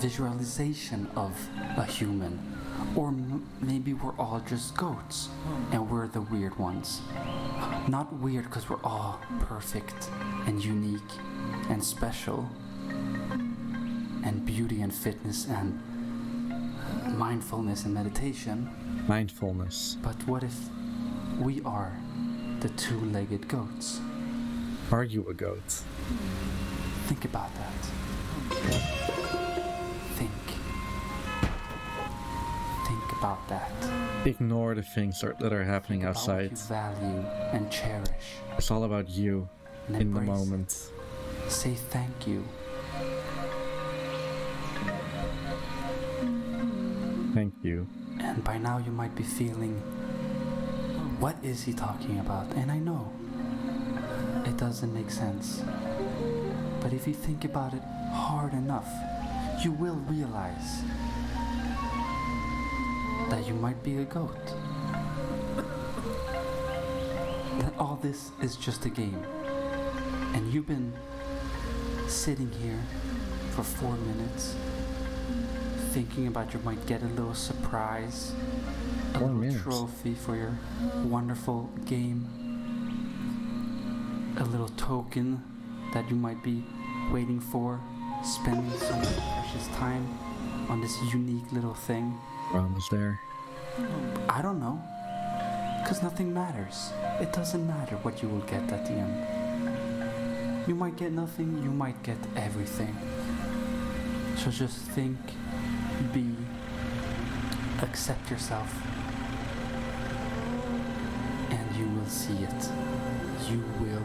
visualization of a human? Or maybe we're all just goats and we're the weird ones. Not weird because we're all perfect and unique and special and beauty and fitness and mindfulness and meditation. Mindfulness. But what if we are the 2-legged goats? Are you a goat? Think about that. Think about that. Ignore the things that are happening Think about what outside. you value and cherish. It's all about you And in the embrace moment. it. Say thank you. Thank you. And by now you might be feeling, what is he talking about? And I know, it doesn't make sense. But if you think about it hard enough, you will realize that you might be a goat. That all this is just a game. And you've been sitting here for 4 minutes thinking about you might get a little surprise, a 4 little minutes. trophy for your wonderful game, a little token that you might be waiting for, spending some precious time on this unique little thing. We're almost there. I don't know, because nothing matters. It doesn't matter what you will get at the end. You might get nothing, you might get everything. So just think, be, accept yourself, and you will see it. You will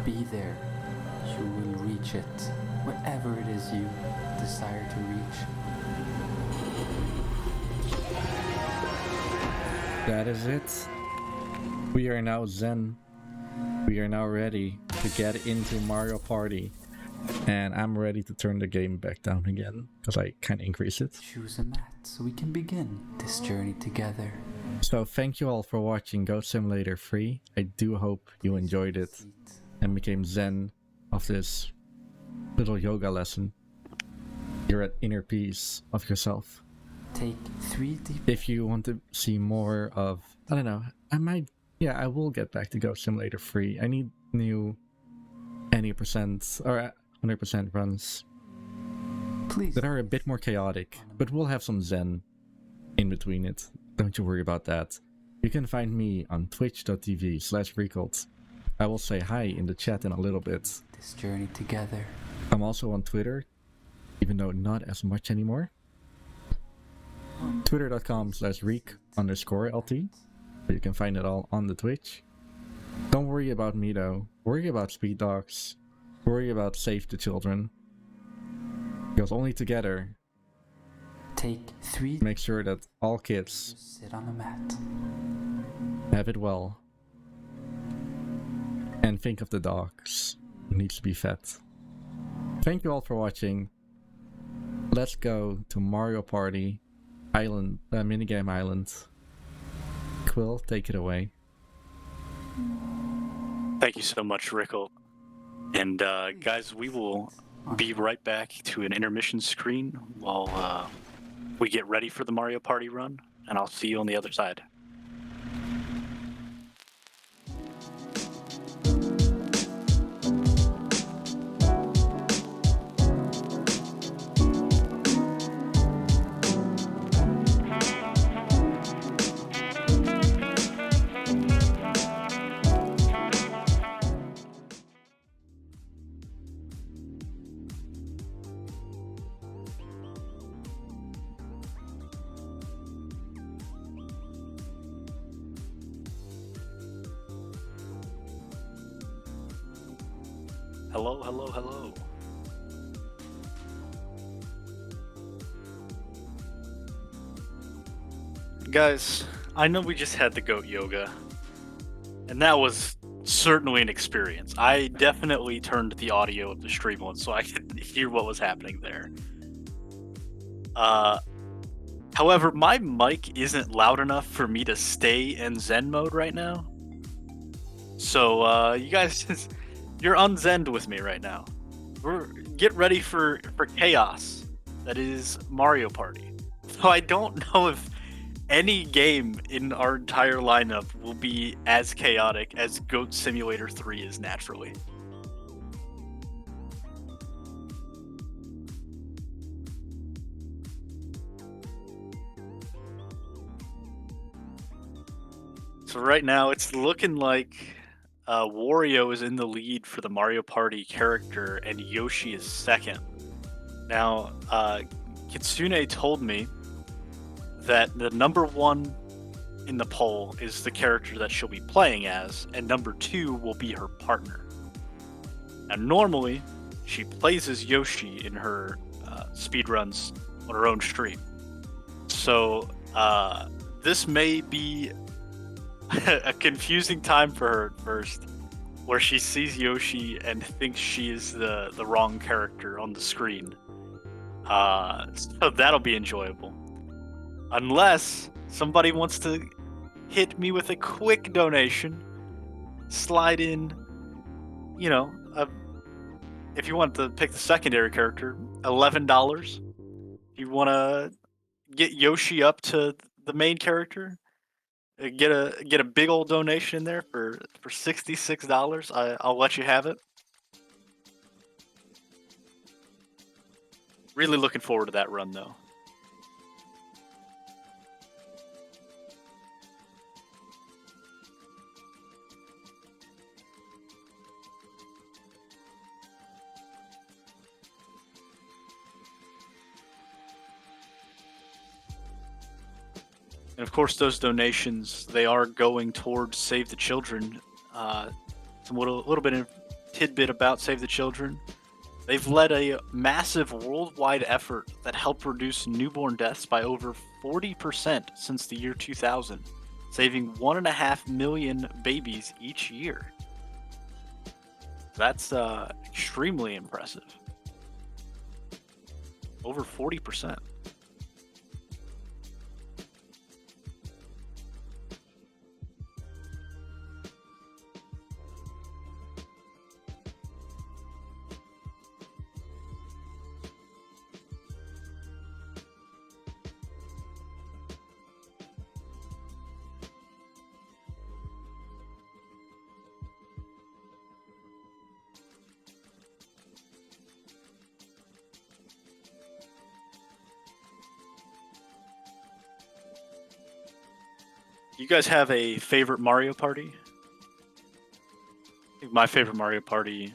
be there. You will reach it, wherever it is you desire to reach. That is it. We are now Zen. We are now ready to get into Mario Party. And I'm ready to turn the game back down again, because I kind of increased it. Choose a mat so we can begin this journey together. So thank you all for watching Goat Simulator 3. I do hope you enjoyed it and became zen of this little yoga lesson. You're at inner peace of yourself. Take 3 deep If you want to see more of, I don't know, I will get back to Goat Simulator 3. I need new any percent or 100% runs. Please. that are a bit more chaotic, but we'll have some zen in between it. Don't you worry about that. You can find me on twitch.tv/Riekelt. I will say hi in the chat in a little bit. This journey together. I'm also on Twitter, even though not as much anymore. Twitter.com/Reek_LT. You can find it all on the Twitch. Don't worry about me though. Worry about Speed Dogs. Worry about Save the Children. Because only together Take 3. make sure that all kids Sit on the mat. have it well. And think of the dogs who needs to be fed. Thank you all for watching. Let's go to Mario Party Island, Minigame Island. Quill, take it away. Thank you so much, Riekelt. And guys, we will be right back to an intermission screen while we get ready for the Mario Party run, and I'll see you on the other side. Hello, hello, hello. Guys, I know we just had the goat yoga, and that was certainly an experience. I definitely turned the audio of the stream on so I could hear what was happening there. However, my mic isn't loud enough for me to stay in Zen mode right now. So, you guys, you're unzenned with me right now. Get ready for chaos. That is Mario Party. So I don't know if any game in our entire lineup will be as chaotic as Goat Simulator 3 is naturally. So right now it's looking like Wario is in the lead for the Mario Party character and Yoshi is second. Now, Kitsune told me that the number 1 in the poll is the character that she'll be playing as, and number 2 will be her partner. Now, normally, she plays as Yoshi in her speedruns on her own stream. So, this may be a confusing time for her at first, where she sees Yoshi and thinks she is the wrong character on the screen. So that'll be enjoyable. Unless somebody wants to hit me with a quick donation, slide in, you know, if you want to pick the secondary character, $11. If you want to get Yoshi up to the main character, get a big old donation in there for $66. I'll let you have it. Really looking forward to that run though. And of course, those donations, they are going towards Save the Children. Some little bit of tidbit about Save the Children. They've led a massive worldwide effort that helped reduce newborn deaths by over 40% since the year 2000, saving 1.5 million babies each year. That's extremely impressive. Over 40%. Do you guys have a favorite Mario Party? I think my favorite Mario Party.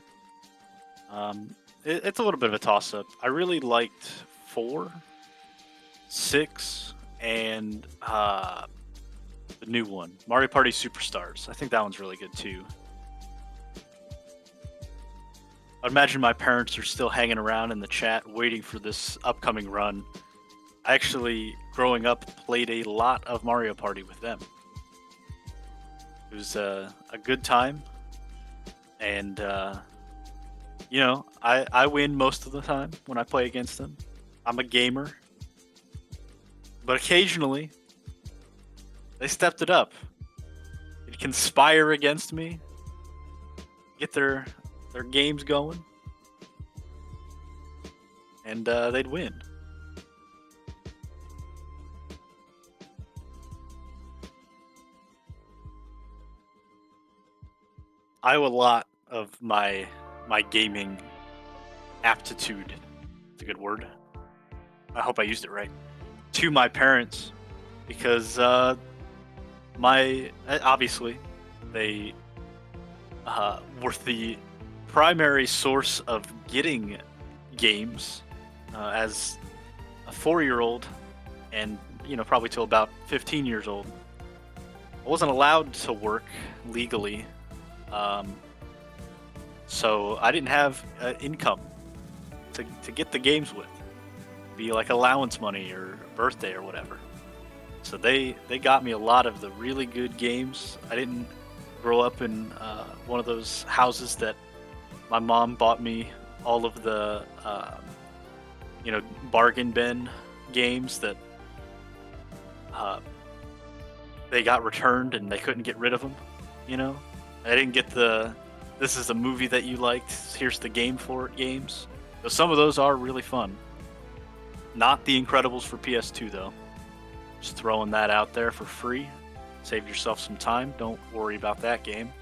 It's a little bit of a toss-up. I really liked 4, 6, and the new one, Mario Party Superstars. I think that one's really good too. I'd imagine my parents are still hanging around in the chat waiting for this upcoming run. I actually, growing up, played a lot of Mario Party with them. It was a good time, and you know, I win most of the time when I play against them. I'm a gamer, but occasionally they stepped it up. They'd conspire against me, get their games going, and they'd win. I owe a lot of my gaming aptitude, it's a good word, I hope I used it right, to my parents, because obviously they were the primary source of getting games as a 4-year-old, and you know, probably till about 15 years old. I wasn't allowed to work legally, so I didn't have income to get the games with, be like allowance money or birthday or whatever. So they got me a lot of the really good games. I didn't grow up in one of those houses that my mom bought me all of the you know, bargain bin games that they got returned and they couldn't get rid of them. You know, I didn't get the "this is a movie that you liked, here's the game for it" games. So some of those are really fun. Not The Incredibles for PS2 though. Just throwing that out there for free. Save yourself some time. Don't worry about that game.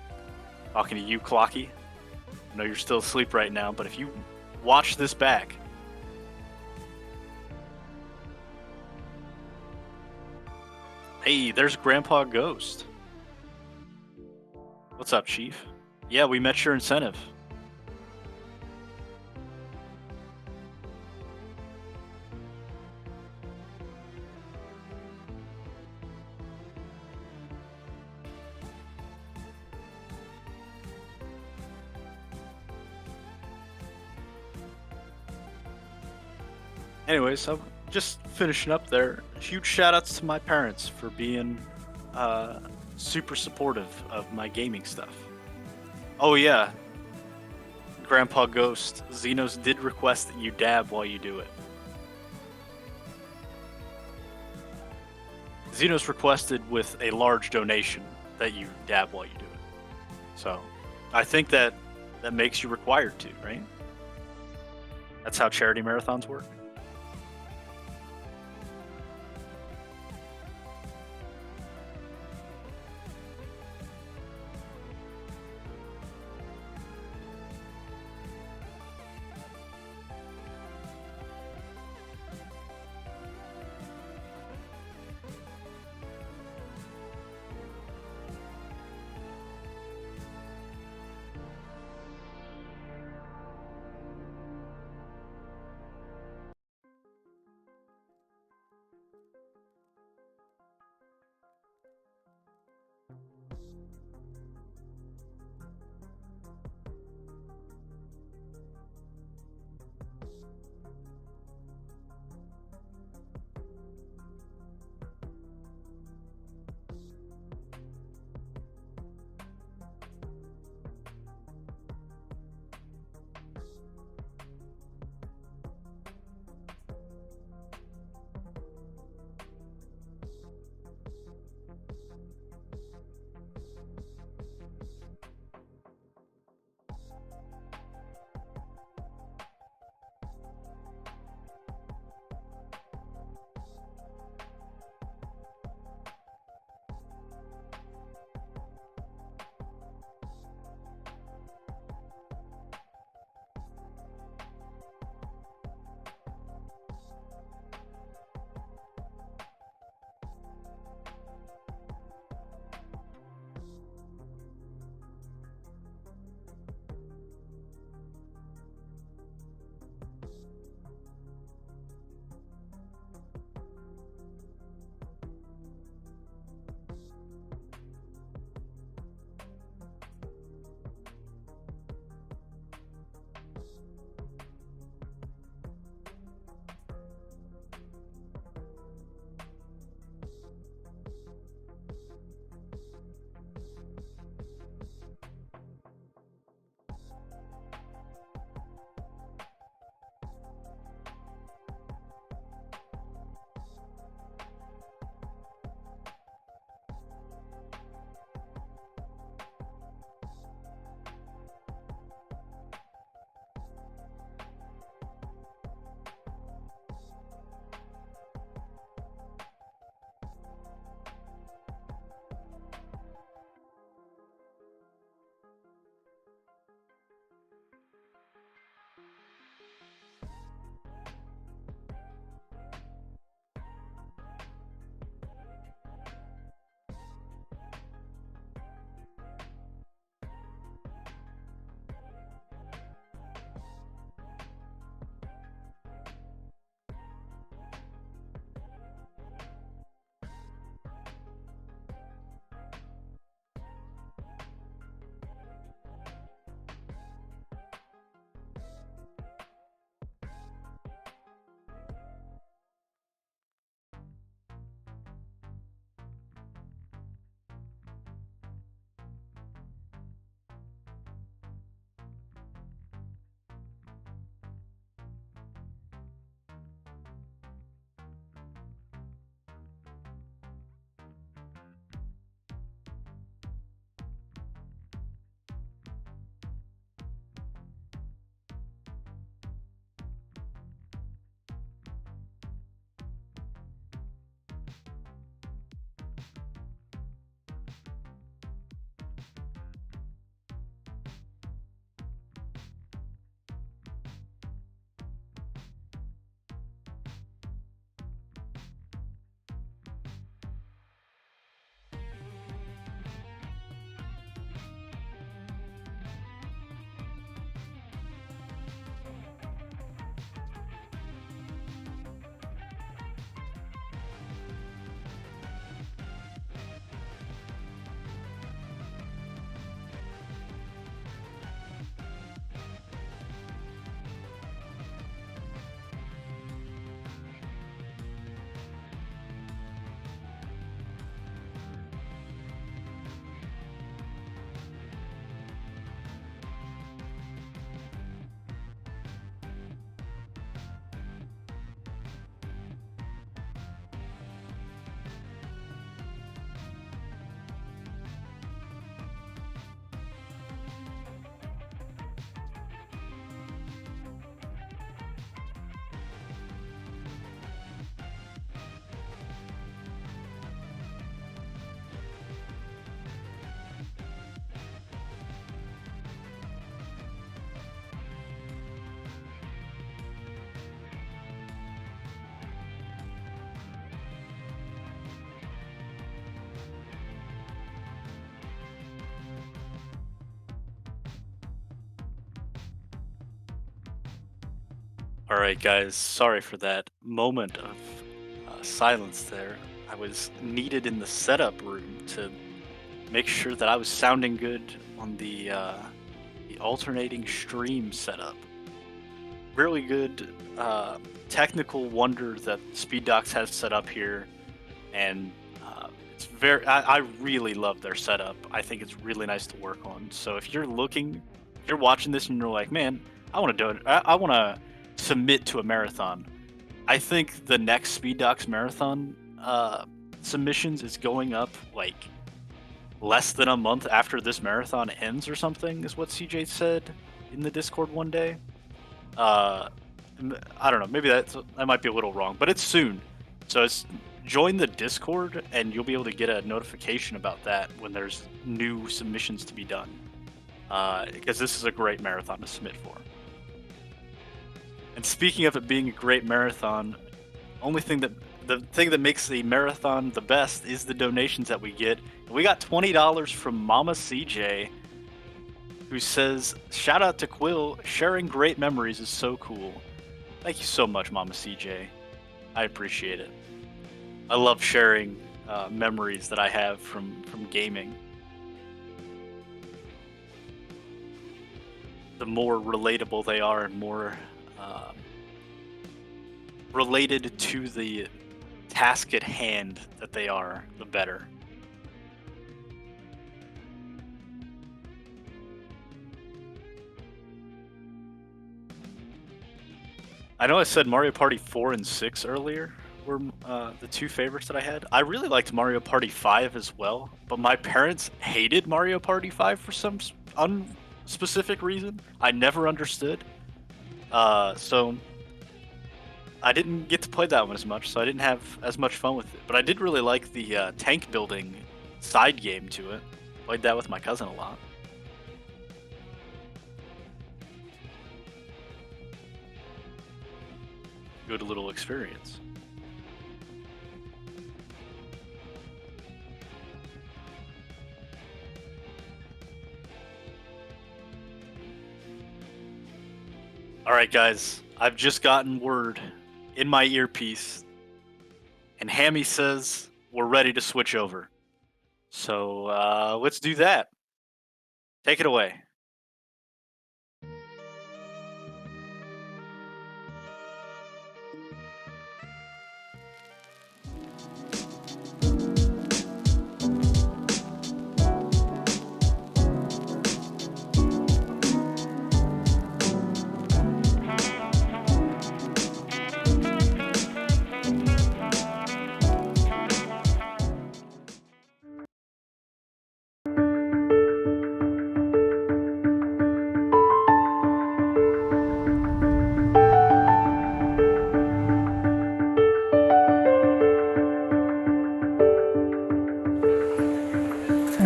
Talking to you, Clocky. I know you're still asleep right now, but if you watch this back, hey, there's Grandpa Ghost. What's up, Chief? Yeah, we met your incentive. Anyways, I'm just finishing up there. Huge shout outs to my parents for being super supportive of my gaming stuff. Oh yeah, Grandpa Ghost, Xenos did request that you dab while you do it. Xenos requested with a large donation that you dab while you do it. So, I think that makes you required to, right? That's how charity marathons work. All right, guys. Sorry for that moment of silence there. I was needed in the setup room to make sure that I was sounding good on the alternating stream setup. Really good technical wonder that SpeedDocs has set up here, and it's very. I really love their setup. I think it's really nice to work on. So if you're watching this and you're like, man, I want to do it. I want to submit to a marathon. I think the next SpeedDocs marathon submissions is going up like less than a month after this marathon ends or something, is what CJ said in the Discord one day. I don't know, maybe that might be a little wrong, but it's soon. So join the Discord and you'll be able to get a notification about that when there's new submissions to be done. Because this is a great marathon to submit for. And speaking of it being a great marathon, the thing that makes the marathon the best is the donations that we get. We got $20 from Mama CJ, who says, shout out to Quill, sharing great memories is so cool. Thank you so much, Mama CJ. I appreciate it. I love sharing memories that I have from gaming. The more relatable they are and more related to the task at hand that they are, the better. I know I said Mario Party 4 and 6 earlier were the two favorites that I had. I really liked Mario Party 5 as well, but my parents hated Mario Party 5 for some unspecific reason I never understood. So I didn't get to play that one as much, so I didn't have as much fun with it. But I did really like the tank building side game to it. Played that with my cousin a lot. Good little experience. Alright guys, I've just gotten word in my earpiece, and Hammy says we're ready to switch over. So let's do that. Take it away.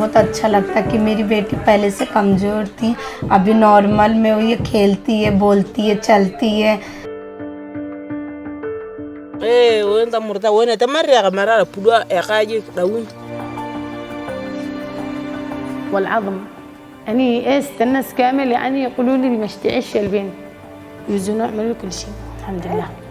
बहुत अच्छा लगता कि मेरी बेटी पहले से कमज़ोर थी, अभी नॉर्मल में वो ये खेलती है, बोलती है, चलती है। وين تمرت وين تمرق مرة بدو إخاجي داون. والعظم يعني استنس كامل يعني يقولوا لي ما اشتعش البنت يوزنوا يعملوا كل شيء الحمد لله.